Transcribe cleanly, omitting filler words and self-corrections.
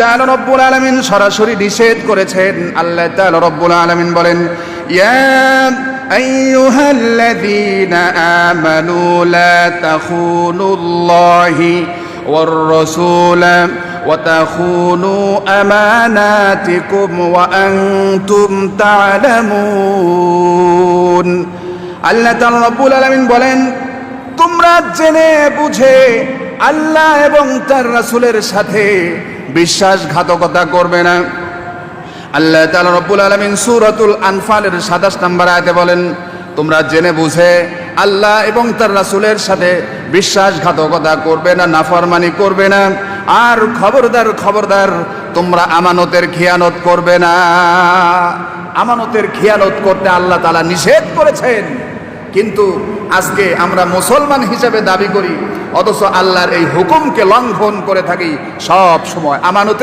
তাআলা রব্বুল আলামিন সরাসরি নিষেধ করেছেন। আল্লাহ তাআলা রব্বুল আলামিন বলেন, ইয়া আইয়ুহাল্লাযীনা আমানু লা তাখুনুল্লাহি ওয়ার রাসূলা ওয়া তাখুনু আমানাতিকুম ওয়া আনতুম তা'লামুন। আল্লাহ তাআলা রব্বুল আলামিন বলেন, তোমরা জেনে বুঝে আল্লাহ এবং তার রাসূলের সাথে বিশ্বাসঘাতকতা করবে না। আল্লাহ তাআলা রব্বুল আলামিন সূরাতুল আনফালের ২৭ নম্বর আয়াতে বলেন, তোমরা জেনে বুঝে আল্লাহ এবং তার রাসূলের সাথে বিশ্বাসঘাতকতা করবে না, নাফরমানি করবে না। আর খবরদার খবরদার, তোমরা আমানতের খেয়ানত করবে না। আমানতের খেয়ানত করতে আল্লাহ তাআলা নিষেধ করেছেন। কিন্তু আজকে আমরা মুসলমান হিসেবে দাবি করি, অথচ আল্লাহর এই হুকুমকে লঙ্ঘন করে থাকি সব সময়। আমানত